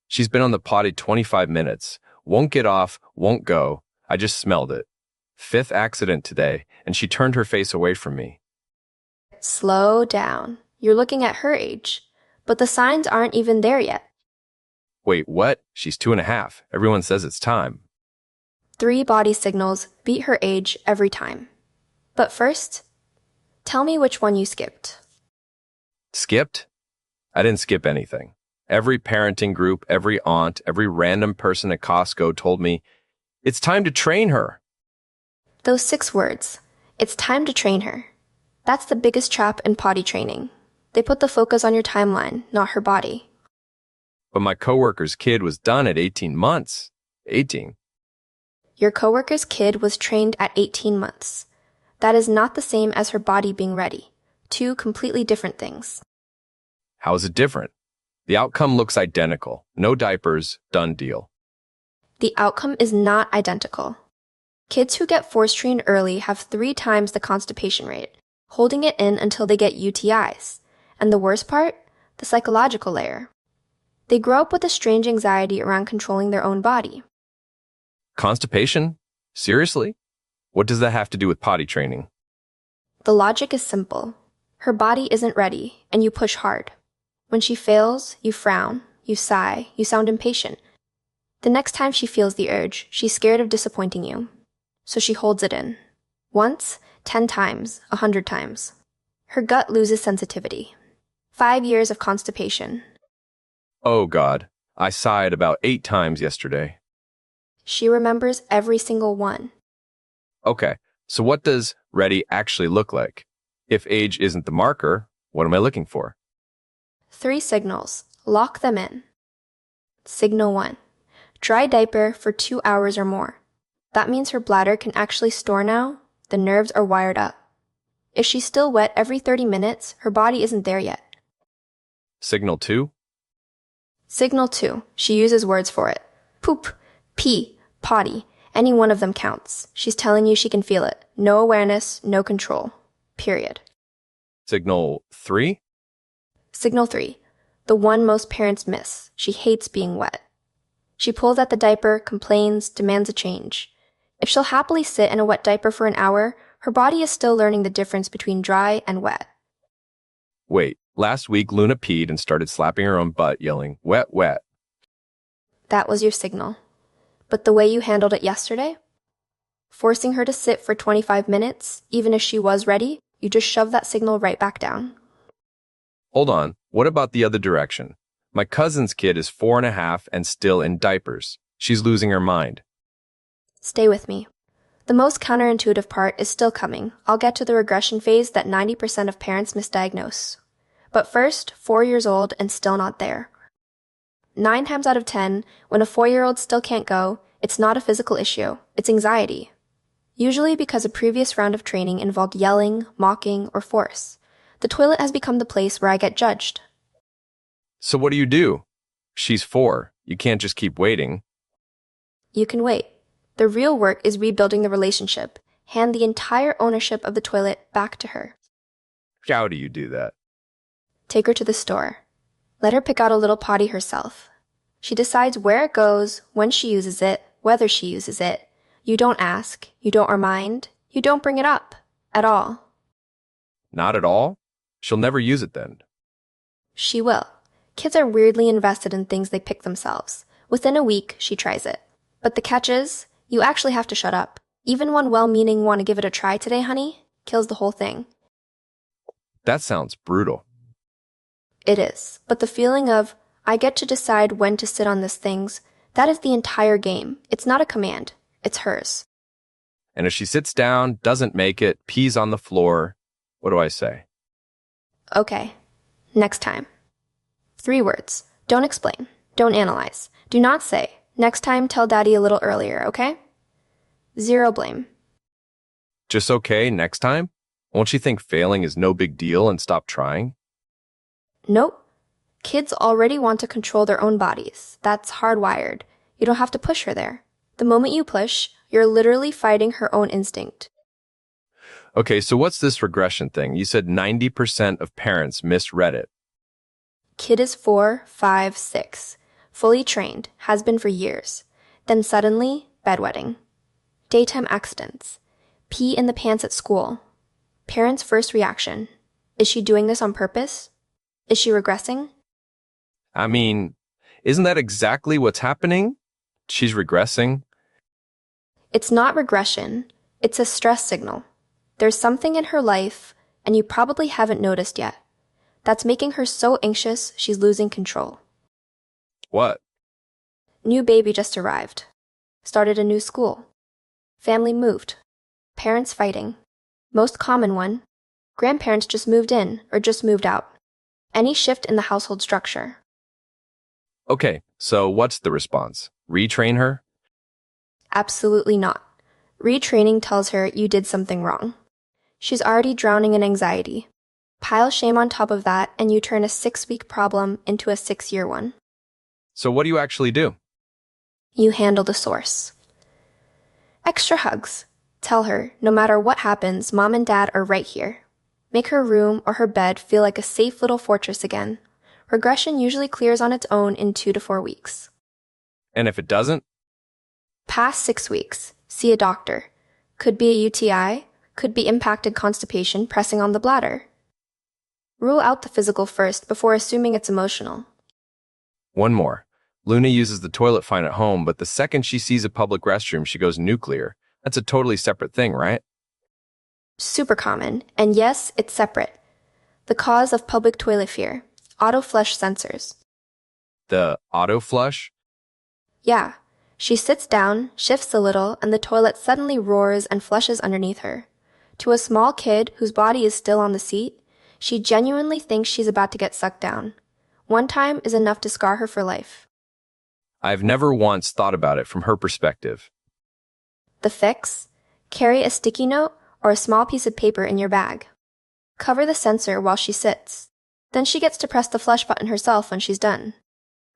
She's been on the potty 25 minutes. Won't get off, won't go. I just smelled it. Fifth accident today, and she turned her face away from me. Slow down. You're looking at her age, but the signs aren't even there yet. Wait, what? She's 2.5. Everyone says it's time. 3 body signals beat her age every time. But first, tell me which one you skipped. Skipped? I didn't skip anything. Every parenting group, every aunt, every random person at Costco told me, it's time to train her. Those 6 words. It's time to train her. That's the biggest trap in potty training. They put the focus on your timeline, not her body. But my coworker's kid was done at 18 months. 18. Your coworker's kid was trained at 18 months. That is not the same as her body being ready. 2 completely different things. How is it different? The outcome looks identical. No diapers, done deal. The outcome is not identical. Kids who get force trained early have 3 times the constipation rate, holding it in until they get UTIs. And the worst part? The psychological layer. They grow up with a strange anxiety around controlling their own body. Constipation? Seriously? What does that have to do with potty training? The logic is simple. Her body isn't ready, and you push hard. When she fails, you frown, you sigh, you sound impatient. The next time she feels the urge, she's scared of disappointing you. So she holds it in. Once, 10 times, 100 times. Her gut loses sensitivity. 5 years of constipation. Oh God, I sighed about 8 times yesterday. She remembers every single one. Okay, so what does ready actually look like? If age isn't the marker, what am I looking for? 3 signals. Lock them in. Signal 1. Dry diaper for 2 hours or more. That means her bladder can actually store now. The nerves are wired up. If she's still wet every 30 minutes, her body isn't there yet. Signal 2? Signal 2. She uses words for it. Poop, pee, potty. Any one of them counts. She's telling you she can feel it. No awareness, no control. Period. Signal 3? Signal 3. The one most parents miss. She hates being wet. She pulls at the diaper, complains, demands a change. If she'll happily sit in a wet diaper for an hour, her body is still learning the difference between dry and wet. Wait, last week Luna peed and started slapping her own butt, yelling, wet, wet. That was your signal. But the way you handled it yesterday? Forcing her to sit for 25 minutes, even if she was ready, you just shoved that signal right back down. Hold on, what about the other direction? My cousin's kid is 4.5 and still in diapers. She's losing her mind. Stay with me. The most counterintuitive part is still coming. I'll get to the regression phase that 90% of parents misdiagnose. But first, 4 years old and still not there. 9 times out of 10, when a 4-year-old still can't go, it's not a physical issue, it's anxiety. Usually because a previous round of training involved yelling, mocking, or force. The toilet has become the place where I get judged. So what do? She's 4. You can't just keep waiting. You can wait. The real work is rebuilding the relationship. Hand the entire ownership of the toilet back to her. How do you do that? Take her to the store. Let her pick out a little potty herself. She decides where it goes, when she uses it, whether she uses it. You don't ask, you don't remind, you don't bring it up. At all. Not at all? She'll never use it then. She will. Kids are weirdly invested in things they pick themselves. Within a week, she tries it. But the catch is, you actually have to shut up. Even one well-meaning "want to give it a try today, honey?" kills the whole thing. That sounds brutal. It is. But the feeling of, I get to decide when to sit on these things, that is the entire game. It's not a command. It's hers. And if she sits down, doesn't make it, pees on the floor, what do I say? Okay. Next time. 3 words. Don't explain. Don't analyze. Do not say, next time tell daddy a little earlier, okay? 0 blame. Just okay next time? Won't she think failing is no big deal and stop trying? Nope. Kids already want to control their own bodies. That's hardwired. You don't have to push her there. The moment you push, you're literally fighting her own instinct. Okay, so what's this regression thing? You said 90% of parents misread it. Kid is 4, 5, 6. Fully trained, has been for years. Then suddenly, bedwetting. Daytime accidents. Pee in the pants at school. Parents' first reaction. Is she doing this on purpose? Is she regressing? I mean, isn't that exactly what's happening? She's regressing. It's not regression. It's a stress signal. There's something in her life, and you probably haven't noticed yet, that's making her so anxious she's losing control. What? New baby just arrived. Started a new school. Family moved. Parents fighting. Most common one. Grandparents just moved in or just moved out. Any shift in the household structure. Okay, so what's the response? Retrain her? Absolutely not. Retraining tells her you did something wrong. She's already drowning in anxiety. Pile shame on top of that, and you turn a 6-week problem into a 6-year one. So what do you actually do? You handle the source. Extra hugs. Tell her, no matter what happens, mom and dad are right here. Make her room or her bed feel like a safe little fortress again. Regression usually clears on its own in 2 to 4 weeks. And if it doesn't? Past 6 weeks, see a doctor. Could be a UTI, could be impacted constipation pressing on the bladder. Rule out the physical first before assuming it's emotional. One more. Luna uses the toilet fine at home, but the second she sees a public restroom, she goes nuclear. That's a totally separate thing, right? Super common, and yes, it's separate. The cause of public toilet fear. Auto flush sensors. The auto flush? Yeah. She sits down, shifts a little, and the toilet suddenly roars and flushes underneath her. To a small kid whose body is still on the seat, she genuinely thinks she's about to get sucked down. One time is enough to scar her for life. I've never once thought about it from her perspective. The fix? Carry a sticky note or a small piece of paper in your bag. Cover the sensor while she sits. Then she gets to press the flush button herself when she's done.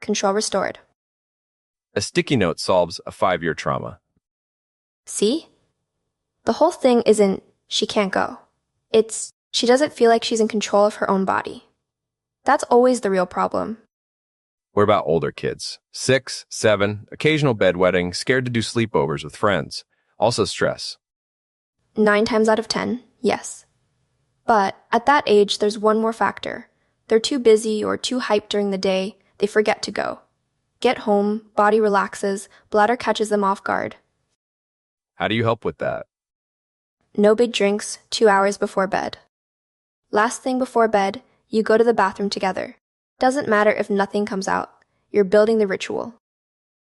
Control restored. A sticky note solves a 5-year trauma. See? The whole thing isn't she can't go. It's she doesn't feel like she's in control of her own body. That's always the real problem. What about older kids? 6, 7, occasional bedwetting, scared to do sleepovers with friends. Also stress. 9 times out of 10, yes. But at that age, there's one more factor. They're too busy or too hyped during the day, they forget to go. Get home, body relaxes, bladder catches them off guard. How do you help with that? No big drinks, 2 hours before bed. Last thing before bed, you go to the bathroom together. Doesn't matter if nothing comes out. You're building the ritual.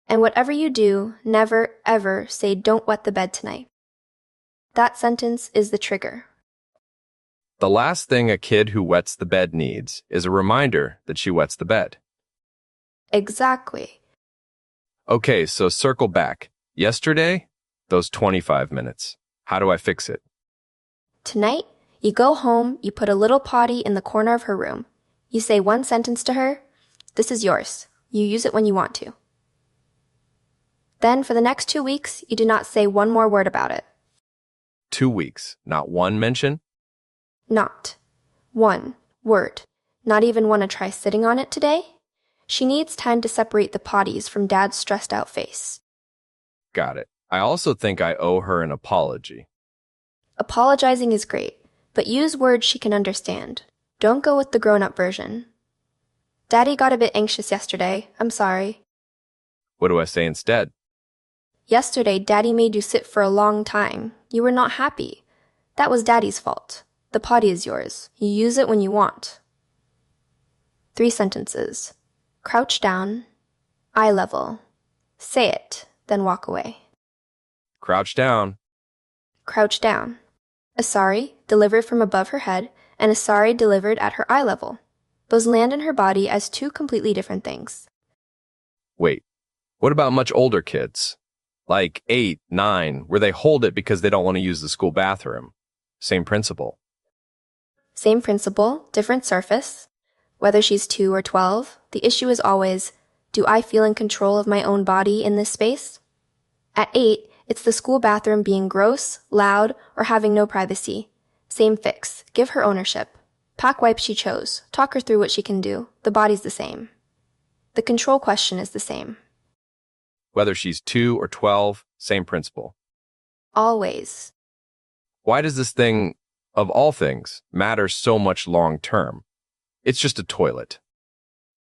And whatever you do, never, ever say, "Don't wet the bed tonight." That sentence is the trigger. The last thing a kid who wets the bed needs is a reminder that she wets the bed. Exactly. Okay, so circle back. Yesterday, those 25 minutes. How do I fix it? Tonight, you go home, you put a little potty in the corner of her room. You say one sentence to her, "This is yours. You use it when you want to." Then for the next 2 weeks, you do not say one more word about it. 2 weeks, not one mention? Not one word. Not even want to try sitting on it today? She needs time to separate the potties from dad's stressed out face. Got it. I also think I owe her an apology. Apologizing is great, but use words she can understand. Don't go with the grown-up version. "Daddy got a bit anxious yesterday. I'm sorry." What do I say instead? "Yesterday, Daddy made you sit for a long time. You were not happy. That was Daddy's fault. The potty is yours. You use it when you want." 3 sentences. Crouch down. Eye level. Say it, then walk away. Crouch down. Crouch down. A sorry delivered from above her head and a sorry delivered at her eye level. Those land in her body as 2 completely different things. Wait, what about much older kids? Like 8, 9, where they hold it because they don't want to use the school bathroom. Same principle. Same principle, different surface. Whether she's 2 or 12, the issue is always, do I feel in control of my own body in this space? At 8, it's the school bathroom being gross, loud, or having no privacy. Same fix. Give her ownership. Pack wipes she chose. Talk her through what she can do. The body's the same. The control question is the same. Whether she's 2 or 12, same principle. Always. Why does this thing, of all things, matter so much long term? It's just a toilet.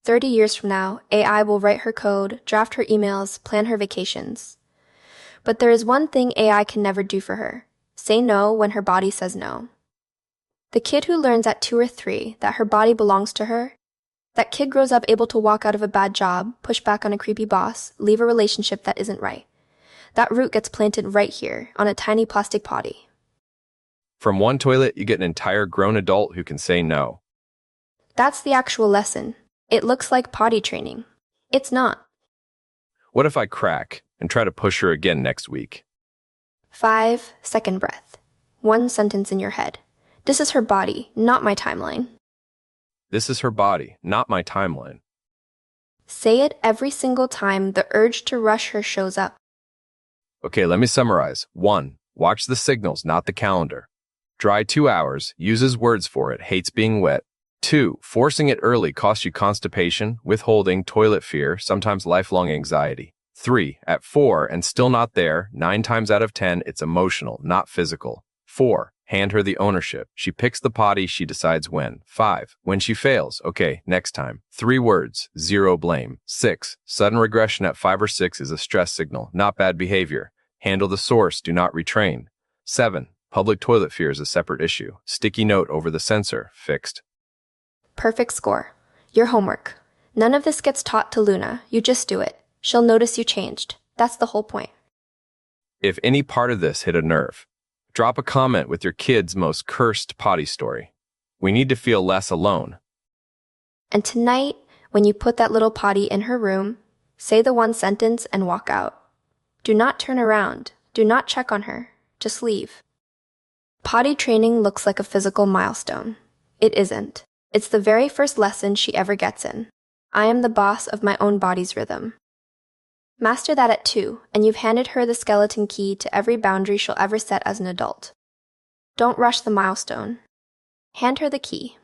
30 years from now, AI will write her code, draft her emails, plan her vacations. But there is one thing AI can never do for her: say no when her body says no. The kid who learns at 2 or 3 that her body belongs to her, that kid grows up able to walk out of a bad job, push back on a creepy boss, leave a relationship that isn't right. That root gets planted right here, on a tiny plastic potty. From one toilet, you get an entire grown adult who can say no. That's the actual lesson. It looks like potty training. It's not. What if I crack and try to push her again next week? 5 second breath. 1 sentence in your head. This is her body, not my timeline. This is her body, not my timeline. Say it every single time the urge to rush her shows up. Okay, let me summarize. 1. Watch the signals, not the calendar. Dry 2 hours, uses words for it, hates being wet. 2. Forcing it early costs you constipation, withholding, toilet fear, sometimes lifelong anxiety. 3. At 4 and still not there, 9 times out of 10, it's emotional, not physical. 4. Hand her the ownership. She picks the potty, she decides when. 5. When she fails, okay, next time. 3 words, 0 blame. 6. Sudden regression at 5 or 6 is a stress signal, not bad behavior. Handle the source, do not retrain. 7. Public toilet fear is a separate issue. Sticky note over the sensor, fixed. Perfect score. Your homework. None of this gets taught to Luna. You just do it. She'll notice you changed. That's the whole point. If any part of this hit a nerve, drop a comment with your kid's most cursed potty story. We need to feel less alone. And tonight, when you put that little potty in her room, say the 1 sentence and walk out. Do not turn around. Do not check on her. Just leave. Potty training looks like a physical milestone. It isn't. It's the very first lesson she ever gets in. I am the boss of my own body's rhythm. Master that at 2, and you've handed her the skeleton key to every boundary she'll ever set as an adult. Don't rush the milestone. Hand her the key.